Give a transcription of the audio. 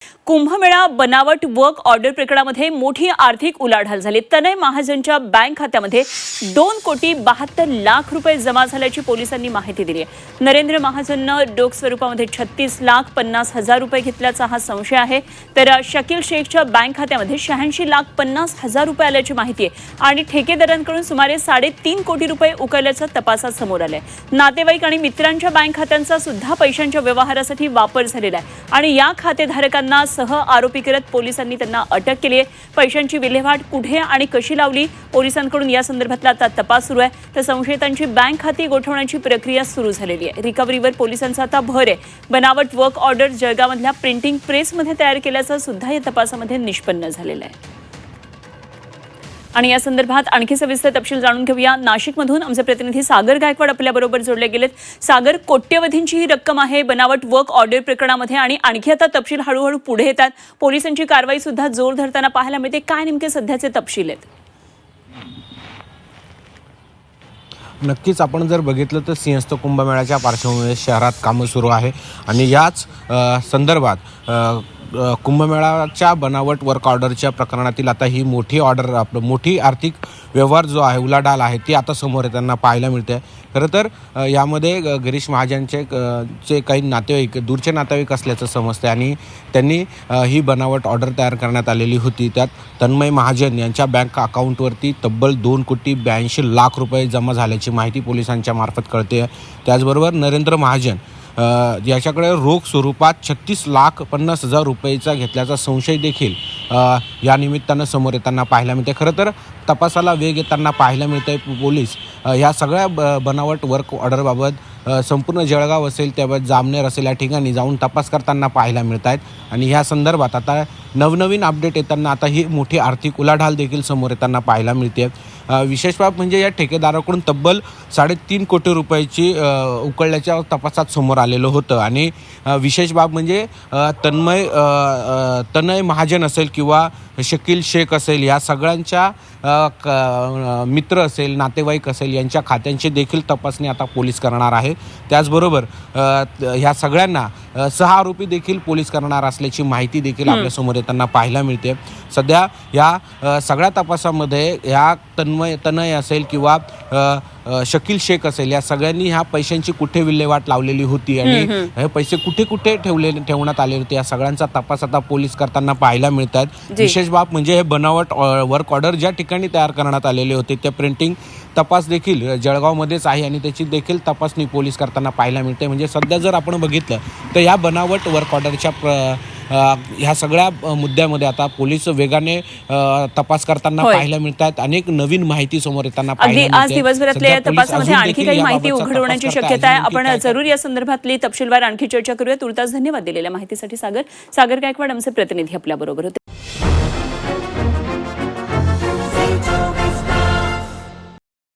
कुंभमेळा बनावट work order प्रकरणामध्ये मोठी आर्थिक उलाढाल झाली। तनय महाजनच्या बँक खात्यामध्ये 2,72,00,000 रुपये जमा झाल्याची पोलिसांनी माहिती दिली आहे। नरेंद्र महाजननं रोख स्वरूपामध्ये 36,50,000 रुपये घेतल्याचा हा संशय आहे। तर शकील शेखच्या बँक खात्यामध्ये 86,50,000 रुपये आल्याची माहिती आहे आणि ठेकेदारांकडून सुमारे 3.5 कोटी रुपये उकळल्याचं तपासात समोर आलंय। नातेवाईक आणि मित्रांच्या बँक खात्यांचा सुद्धा पैशांच्या व्यवहारासाठी वापर झालेला आहे आणि या खातेधारकांना सह आरोपी करत पोलिसांनी त्यांना अटक केली आहे। पैशांची विल्हेवाट कुठे आणि कशी लावली, पोलिसांकडून या संदर्भातला आता तपास सुरू आहे। तर संशयितांची बँक खाती गोठवण्याची प्रक्रिया सुरू झालेली आहे। रिकव्हरीवर पोलिसांचा आता भर आहे। बनावट वर्क ऑर्डर जळगावमधल्या प्रिंटिंग प्रेसमध्ये तयार केल्याचं सुद्धा या तपासामध्ये निष्पन्न झालेलं आहे। आणि या संदर्भात आणखी सविस्तर तपशील जाणून घेऊया। नाशिकमधून आमचे प्रतिनिधी सागर गायकवाड आपल्याबरोबर जोडले गेलेत। सागर, कोट्यवधींची ही रक्कम आहे बनावट वर्क ऑर्डर प्रकरणामध्ये आणि आणखी आता तपशील हळूहळू पुढे येतात। पोलिसांची कारवाई सुद्धा जोर धरताना पाहायला मिळते। काय नेमके सध्याचे तपशील आहेत? नक्कीच आपण जर बघितलं तर सिंहस्थ कुंभमेळ्याच्या पार्श्वभूमीवर शहरात कामं सुरू आहे आणि याच संदर्भात कुंभमेळ्याच्या बनावट वर्क ऑर्डरच्या प्रकरणातील आता ही मोठी मोठी आर्थिक व्यवहार जो आहे, उलाढाल आहे, ती आता समोर येताना पाहायला मिळते। खरं तर यामध्ये गिरीश महाजनचे काही नातेवाईक, दूरचे नातेवाईक असल्याचं समजते आणि त्यांनी ही बनावट ऑर्डर तयार करण्यात आलेली होती। त्यात तन्मय महाजन यांच्या बँक अकाउंटवरती तब्बल 2,82,00,000 रुपये जमा झाल्याची माहिती पोलिसांच्या मार्फत कळते। त्याचबरोबर नरेंद्र महाजन याच्याकडे रोख स्वरूपात 36,50,000 रुपयेचा घेतल्याचा संशय देखील या निमित्तानं समोर येताना पाहायला मिळते। खरं तर तपासाला वेग येताना पाहायला मिळते। पोलीस ह्या सगळ्या बनावट वर्क ऑर्डरबाबत संपूर्ण जळगाव असेल, त्याबाबत जामनेर असेल, या ठिकाणी जाऊन तपास करताना पाहायला मिळत आहेत आणि ह्या संदर्भात आता नवनवीन अपडेट येताना आता ही मोठी आर्थिक उलाढाल देखील समोर येताना पाहायला मिळते। विशेष बाब म्हणजे या ठेकेदाराकडून तब्बल 3.5 कोटी रुपयाची उकळल्याच्या तपासात समोर आलेलं होतं आणि विशेष बाब म्हणजे तनय महाजन असेल किंवा शकील शेख असेल, या सगळ्यांच्या मित्र असेल, नातेवाईक असेल, यांच्या खात्यांची देखील तपासणी आता पोलीस करणार आहे। त्याचबरोबर ह्या सगळ्यांना सह आरोपी देखील पोलीस करणार असल्याची माहिती देखील आपल्यासमोर येताना पाहायला मिळते। सध्या या सगळ्या तपासामध्ये ह्या तनय असेल किंवा शकील शेख असेल, या सगळ्यांनी ह्या पैशांची कुठे विल्हेवाट लावलेली होती आणि हे पैसे कुठे कुठे ठेवण्यात आले होते, या सगळ्यांचा तपास आता पोलीस करताना पाहायला मिळतात। विशेष बाब म्हणजे हे बनावट वर्क ऑर्डर ज्या ठिकाणी तयार करण्यात आलेले होते त्या प्रिंटिंग तपास देखील जळगावमध्येच आहे आणि त्याची देखील तपासणी पोलीस करताना पाहायला मिळते। म्हणजे सध्या जर आपण बघितलं तर या बनावट वर्क ऑर्डरच्या ह्या सगळ्या मुद्द्यामध्ये आता पोलीस वेगाने तपास करताना पाहायला मिळतात। अनेक नवीन माहिती समोर येताना पाहायला मिळते। आज दिवसभरातल्या या तपासामध्ये आणखी काही माहिती उघड होण्याची शक्यता आहे। आपण जरूर या संदर्भातली तपशीलवार आणखी चर्चा करूया। तुर्तास धन्यवाद दिलेल्या माहितीसाठी सागर गायकवाड आमचे प्रतिनिधी आपल्याबरोबर होते।